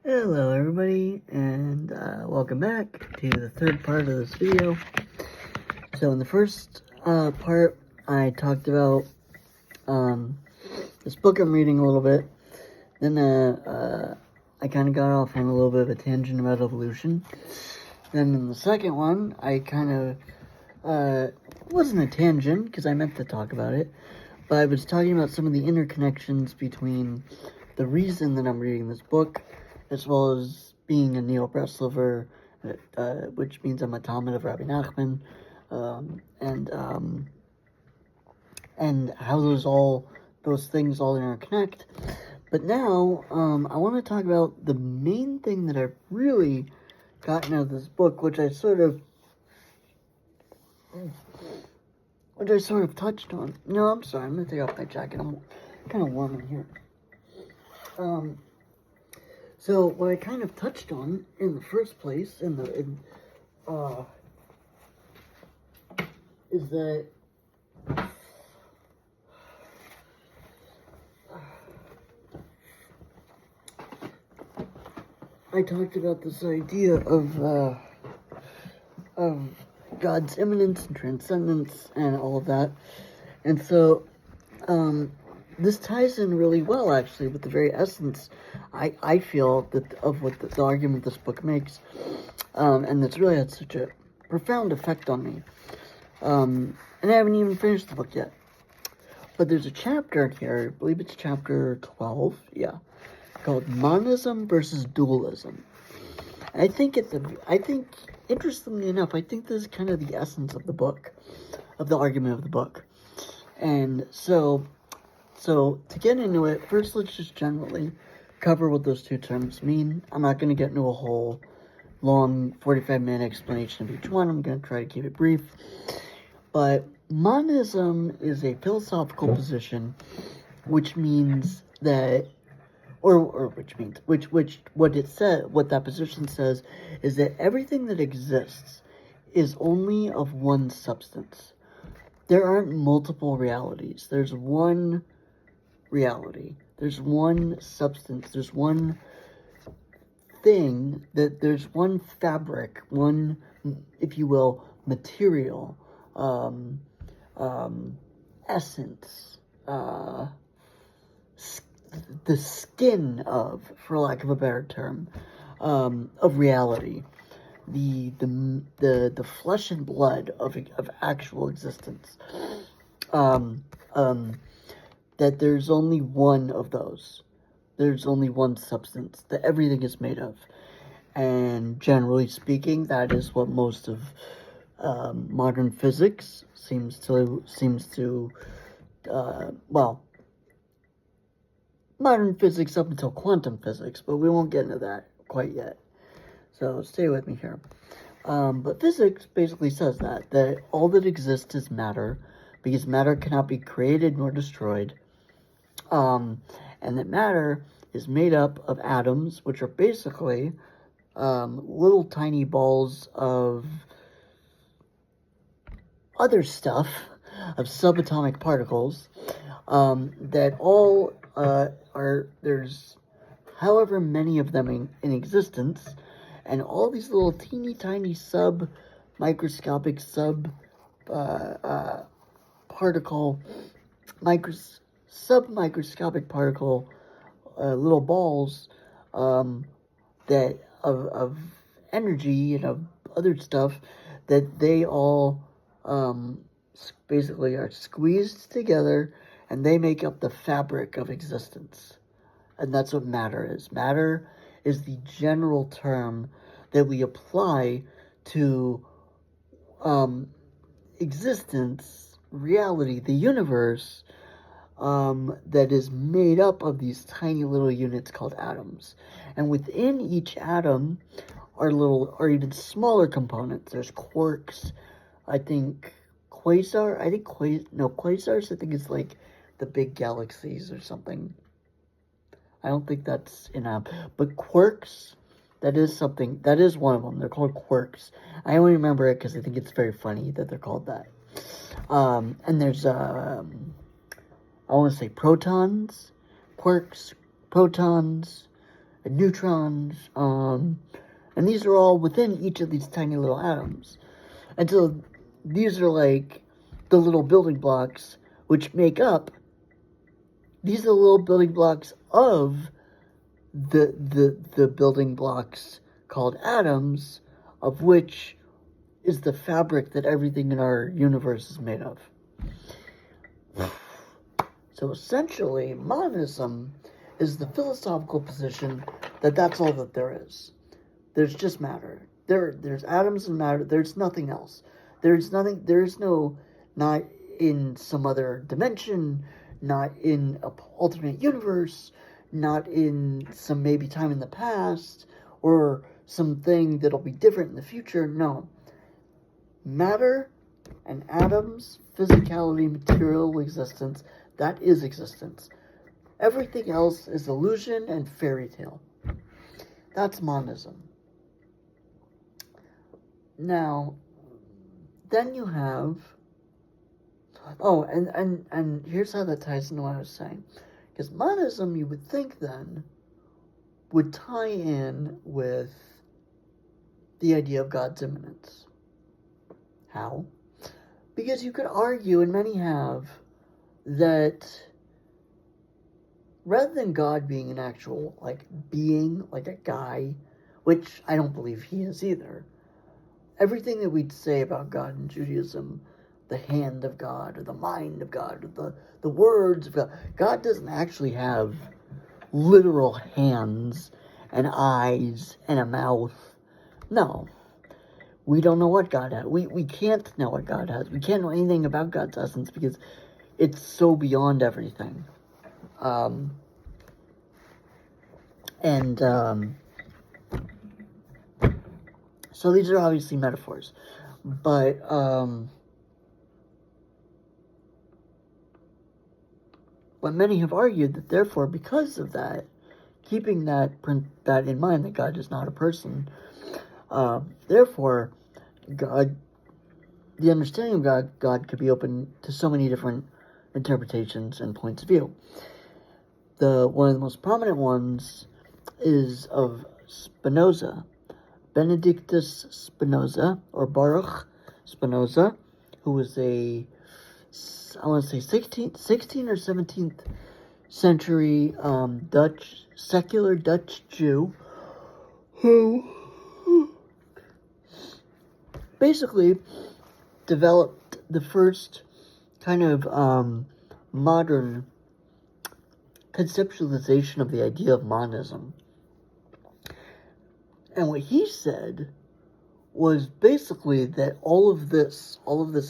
Hello everybody, and welcome back to the third part of this video. So in the first part, I talked about this book I'm reading a little bit. Then I kind of got off on a little bit of a tangent about evolution. Then in the second one, I kind of, wasn't a tangent, because I meant to talk about it, but I was talking about some of the interconnections between the reason that I'm reading this book, as well as being a Neo Breslover, which means I'm a Talmud of Rabbi Nachman, and how those things all interconnect. But now, I want to talk about the main thing that I've really gotten out of this book, which I sort of touched on. No, I'm sorry, I'm going to take off my jacket. I'm kind of warm in here. So what I kind of touched on in the first place, is that I talked about this idea of God's immanence and transcendence and all of that, and so this ties in really well, actually, with the very essence, I feel, that of what the argument this book makes, and it's really had such a profound effect on me. And I haven't even finished the book yet. But there's a chapter here, I believe it's chapter 12, called Monism versus Dualism. And I think interestingly enough, I think this is kind of the essence of the book, of the argument of the book. And so to get into it, first let's just generally cover what those two terms mean. I'm not going to get into a whole long 45-minute explanation of each one. I'm going to try to keep it brief. But monism is a philosophical position, which means that, what that position says is that everything that exists is only of one substance. There aren't multiple realities. There's one reality. There's one substance. There's one thing, there's one fabric, one, if you will, material, essence, the skin of, for lack of a better term, of reality, the flesh and blood of actual existence. That there's only one of those. There's only one substance that everything is made of. And generally speaking, that is what most of modern physics seems to modern physics up until quantum physics, but we won't get into that quite yet. So stay with me here. But physics basically says that all that exists is matter, because matter cannot be created nor destroyed. And that matter is made up of atoms, which are basically little tiny balls of other stuff, of subatomic particles, that all there's however many of them in existence, and all these little teeny tiny submicroscopic little balls that of energy and of other stuff, that they all basically are squeezed together, and they make up the fabric of existence. And that's what matter is. Matter is the general term that we apply to existence, reality, the universe, that is made up of these tiny little units called atoms. And within each atom are even smaller components. There's quarks, quasars, I think it's like the big galaxies or something. I don't think that's but quarks, that is one of them. They're called quarks. I only remember it because I think it's very funny that they're called that. And there's, I want to say protons, quarks, protons, and neutrons, and these are all within each of these tiny little atoms. And so these are like the little building blocks which make up, these are the little building blocks of the building blocks called atoms, of which is the fabric that everything in our universe is made of. So essentially, monism is the philosophical position that that's all that there is. There's just matter. There's atoms and matter. There's nothing else. There's nothing. There's no, not in some other dimension, not in an alternate universe, not in some maybe time in the past, or something that'll be different in the future. No. Matter and atoms, physicality, material existence, that is existence. Everything else is illusion and fairy tale. That's monism. Now, then you have, and here's how that ties into what I was saying. Because monism, you would think then, would tie in with the idea of God's immanence. How? Because you could argue, and many have, that rather than God being an actual, being, like a guy, which I don't believe he is either, everything that we'd say about God in Judaism, the hand of God, or the mind of God, or the words of God, God doesn't actually have literal hands and eyes and a mouth. No. We don't know what God has. We can't know what God has. We can't know anything about God's essence because it's so beyond everything. So these are obviously metaphors. But many have argued that therefore, because of that, keeping that in mind, that God is not a person, therefore, God, the understanding of God could be open to so many different interpretations and points of view. One of the most prominent ones is of Spinoza, Benedictus Spinoza, or Baruch Spinoza, who was I want to say 16th or 17th century secular Dutch Jew, who basically developed the first kind of modern conceptualization of the idea of monism. And what he said was basically that all of this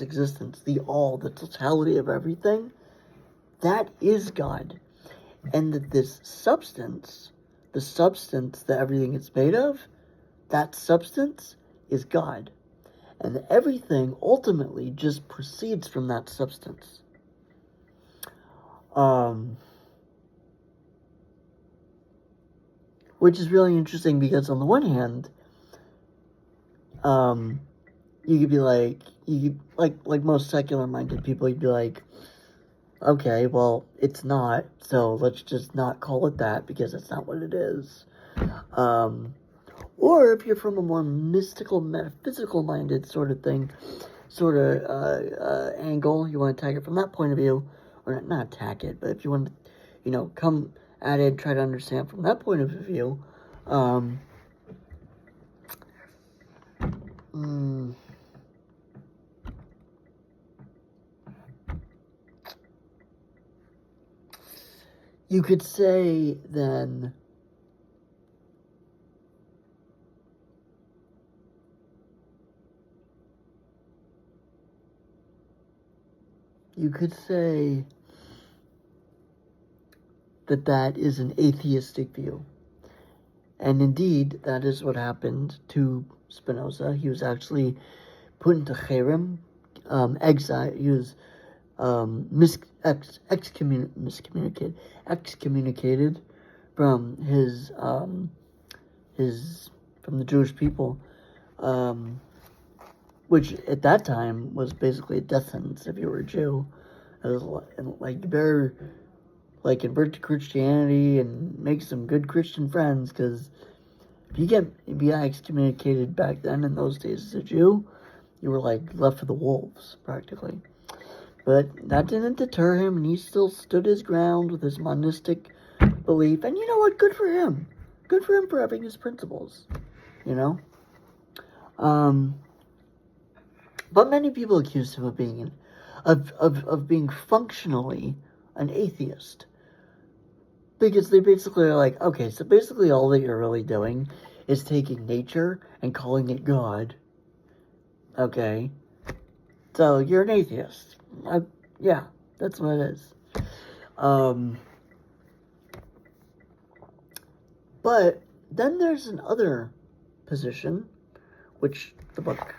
existence, the totality of everything, that is God. And that this substance, the substance that everything is made of, that substance is God. And everything ultimately just proceeds from that substance. Which is really interesting because on the one hand, you could be like most secular-minded people, you'd be like, okay, well, it's not, so let's just not call it that because it's not what it is. Or if you're from a more mystical, metaphysical-minded sort of thing, angle, you want to attack it from that point of view, or not attack it, but if you want to, come at it and try to understand from that point of view, you could say then that is an atheistic view. And indeed, that is what happened to Spinoza. He was actually put into cherem, exile. He was excommunicated from from the Jewish people, which at that time was basically a death sentence if you were a Jew. It was like, convert to Christianity and make some good Christian friends, because if you get excommunicated back then in those days as a Jew, you were, like, left for the wolves, practically. But that didn't deter him, and he still stood his ground with his monistic belief. And you know what? Good for him. Good for him for having his principles, you know? But many people accused him of being being functionally an atheist. Because they basically are like, okay, so basically all that you're really doing is taking nature and calling it God. Okay? So you're an atheist. Yeah, that's what it is. But then there's another position, which the book,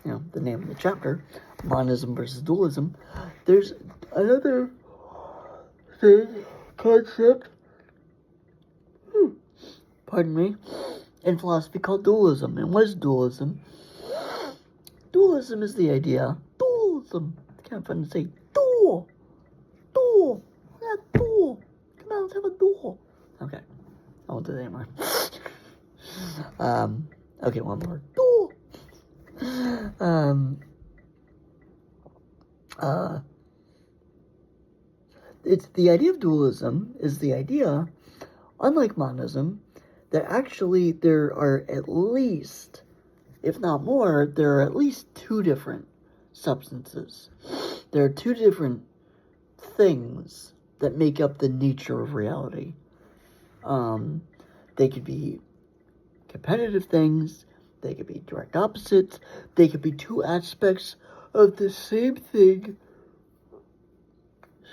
the name of the chapter, monism versus dualism. There's another concept, pardon me, in philosophy called dualism. And what is dualism? Dualism is the idea. Dualism. It's kind of fun to say. Duel. Yeah, duel. Come on, let's have a duel. Okay. I won't do that anymore. Okay, one more. Duel. It's the idea of dualism is the idea, unlike monism, that actually there are at least, if not more, there are at least two different substances. There are two different things that make up the nature of reality. They could be competitive things, they could be direct opposites, they could be two aspects of the same thing.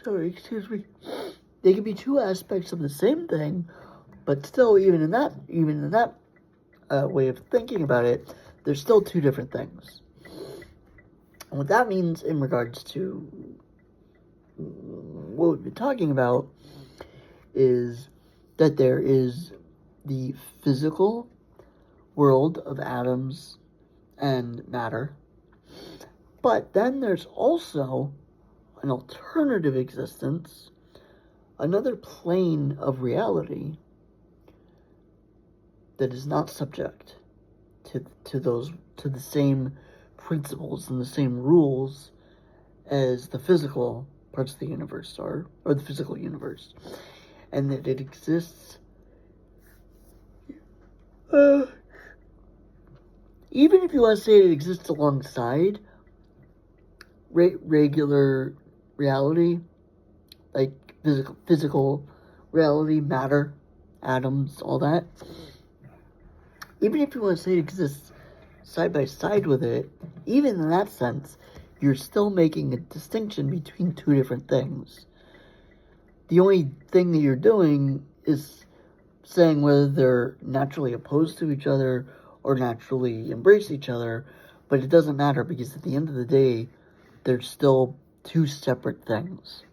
They could be two aspects of the same thing, but still, even in that way of thinking about it, there's still two different things. And what that means in regards to what we've been talking about is that there is the physical world of atoms and matter, but then there's also an alternative existence, another plane of reality that is not subject to the same principles and the same rules as the physical parts of the universe are, or the physical universe, and that it exists even if you want to say it exists alongside regular reality, like physical reality, matter, atoms, all that. Even if you want to say it exists side by side with it, even in that sense, you're still making a distinction between two different things. The only thing that you're doing is saying whether they're naturally opposed to each other or naturally embrace each other, but it doesn't matter because at the end of the day, they're still two separate things.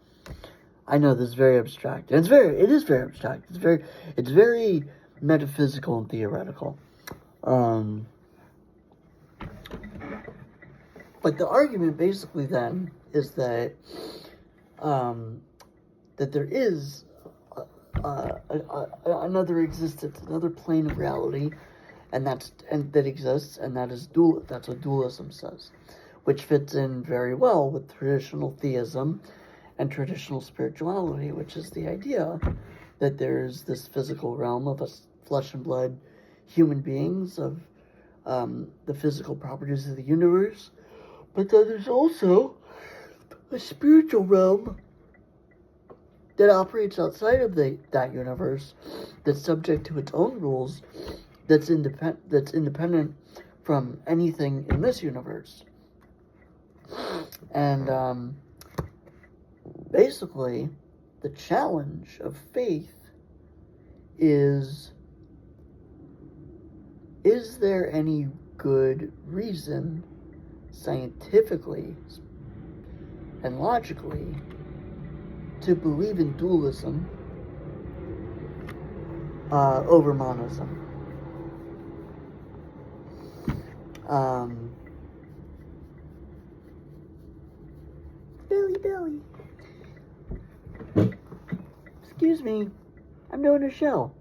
I know this is very abstract. It is very abstract. It's very metaphysical and theoretical. But the argument basically then is that that there is another existence, another plane of reality, that exists, and that is dual. That's what dualism says, which fits in very well with traditional theism and traditional spirituality, which is the idea that there's this physical realm of us flesh and blood human beings, of the physical properties of the universe, but then there's also a spiritual realm that operates outside of that universe, that's subject to its own rules, that's independent from anything in this universe. And basically, the challenge of faith is there any good reason, scientifically and logically, to believe in dualism over monism? Billy. Excuse me. I'm doing a show.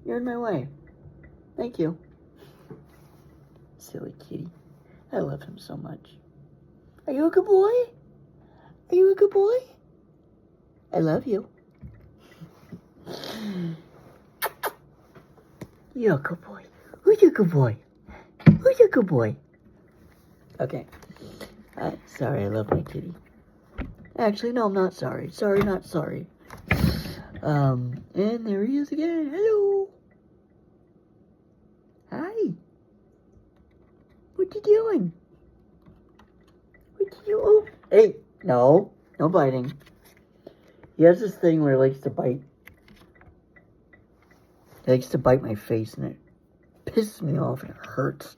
You're in my way. Thank you. Silly kitty. I love him so much. Are you a good boy? Are you a good boy? I love you. You're a good boy. Who's your good boy? Who's your good boy? Okay. Sorry, I love my kitty. Actually, no, I'm not sorry. Sorry, not sorry. And there he is again. Hello. Hi. What you doing? What you doing? Oh, hey. No biting. He has this thing where he likes to bite. He likes to bite my face, and it pisses me off, and it hurts.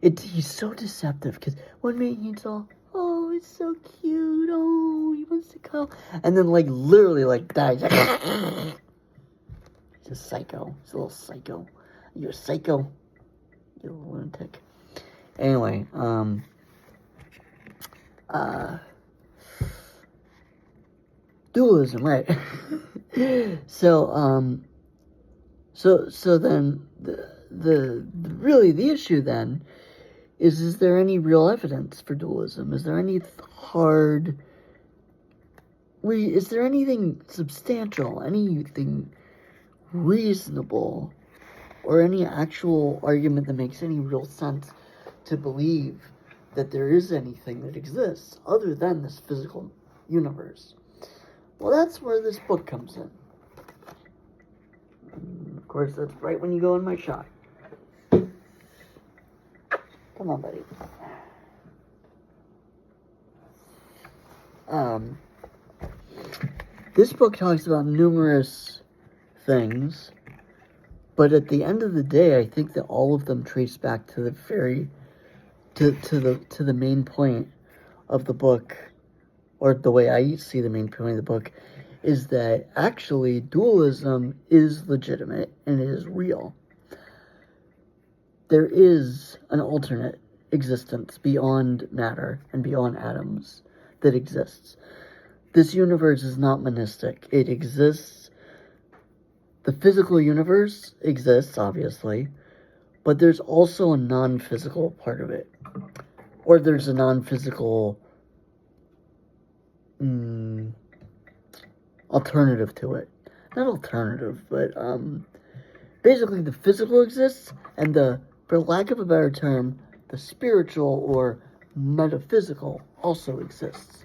He's so deceptive, because one minute he's all, oh, it's so cute, oh, he wants to go, and then, like, literally, like, dies. He's a psycho. He's a little psycho. You're a psycho. You're a lunatic. Anyway, dualism, right? So then the issue then is there any real evidence for dualism? Is there any is there anything substantial, anything reasonable, or any actual argument that makes any real sense to believe that there is anything that exists other than this physical universe? Well, that's where this book comes in. And of course, that's right when you go in my shot. Come on, buddy. This book talks about numerous things, but at the end of the day, I think that all of them trace back to the to the main point of the book, or the way I see the main point of the book, is that actually dualism is legitimate and it is real. There is an alternate existence beyond matter and beyond atoms that exists. This universe is not monistic. It exists. The physical universe exists, obviously, but there's also a non-physical part of it. Or there's a non-physical alternative to it. Not alternative, but basically the physical exists, and for lack of a better term, the spiritual or metaphysical also exists.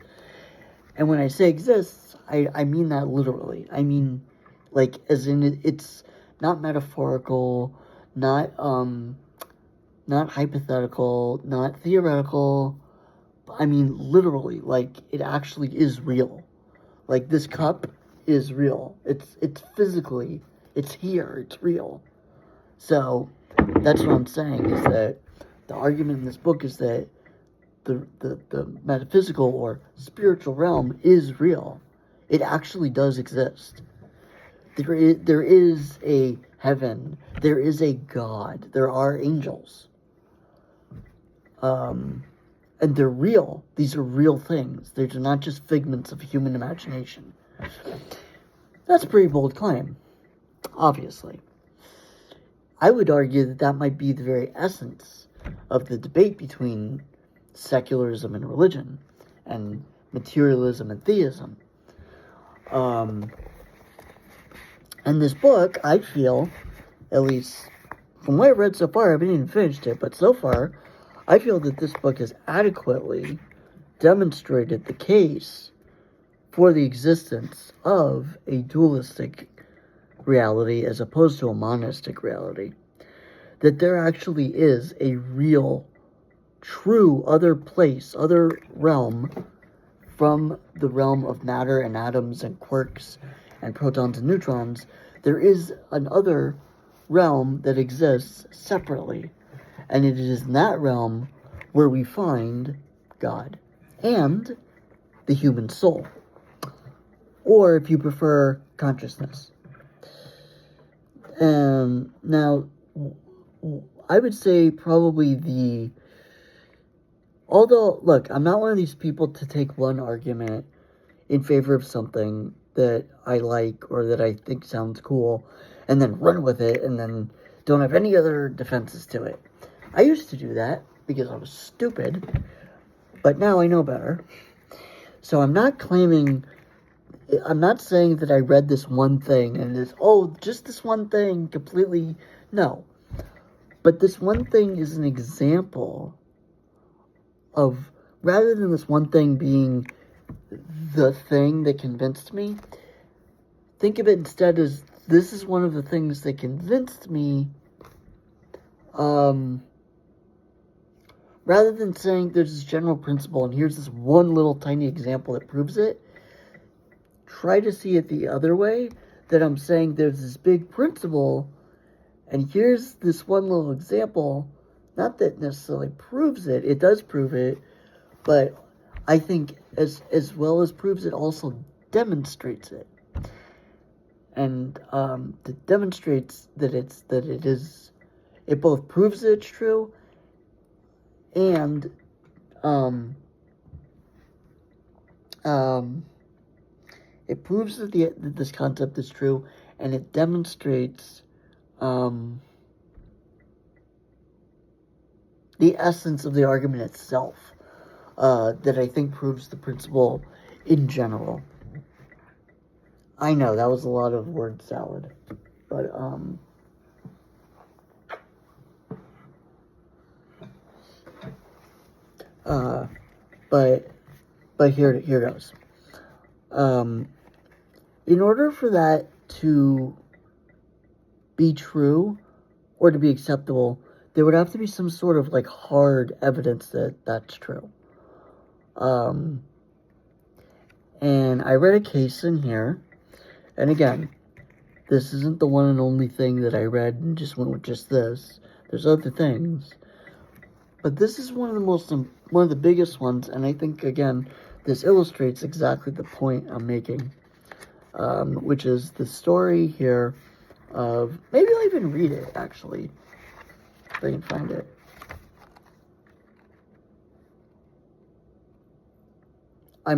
And when I say exists, I mean that literally. I mean, like, as in it's not metaphorical, not hypothetical, not theoretical. I mean, literally, like, it actually is real. Like, this cup is real. It's physically, it's here, it's real. So, that's what I'm saying, is that the argument in this book is that the metaphysical or spiritual realm is real. It actually does exist. There is a heaven. There is a God. There are angels. And they're real. These are real things. They're not just figments of human imagination. That's a pretty bold claim, obviously. I would argue that might be the very essence of the debate between secularism and religion, and materialism and theism. And this book, I feel, at least from what I've read so far, I haven't even finished it, but so far, I feel that this book has adequately demonstrated the case for the existence of a dualistic reality as opposed to a monistic reality. That there actually is a real, true other place, other realm from the realm of matter and atoms and quarks and protons and neutrons. There is another realm that exists separately, and it is in that realm where we find God and the human soul, or if you prefer, consciousness. Now, I would say probably the Although, look, I'm not one of these people to take one argument in favor of something that I like or that I think sounds cool and then run with it and then don't have any other defenses to it. I used to do that because I was stupid, but now I know better. So I'm not saying that I read this one thing and it's, just this one thing completely. No. But this one thing is an example of, rather than this one thing being the thing that convinced me, think of it instead as this is one of the things that convinced me, rather than saying there's this general principle and here's this one little tiny example that proves it, try to see it the other way, that I'm saying there's this big principle and here's this one little example, not that necessarily proves it, it does prove it, but I think as well as proves it, also demonstrates it. And it demonstrates that it both proves that it's true and it proves that this concept is true, and it demonstrates the essence of the argument itself, that I think proves the principle in general. I know, that was a lot of word salad, but, but here goes. In order for that to be true or to be acceptable, there would have to be some sort of like hard evidence that that's true. And I read a case in here, and again, this isn't the one and only thing that I read and just went with just this. There's other things, but this is one of the biggest ones, and I think again this illustrates exactly the point I'm making, which is the story here of, maybe I'll even read it actually, if I can find it. I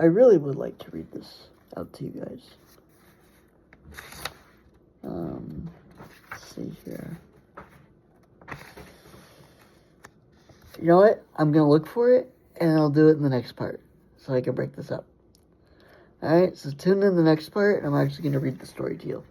really would like to read this out to you guys. Let's see here. You know what? I'm going to look for it, and I'll do it in the next part, so I can break this up. Alright, so tune in the next part, and I'm actually going to read the story to you.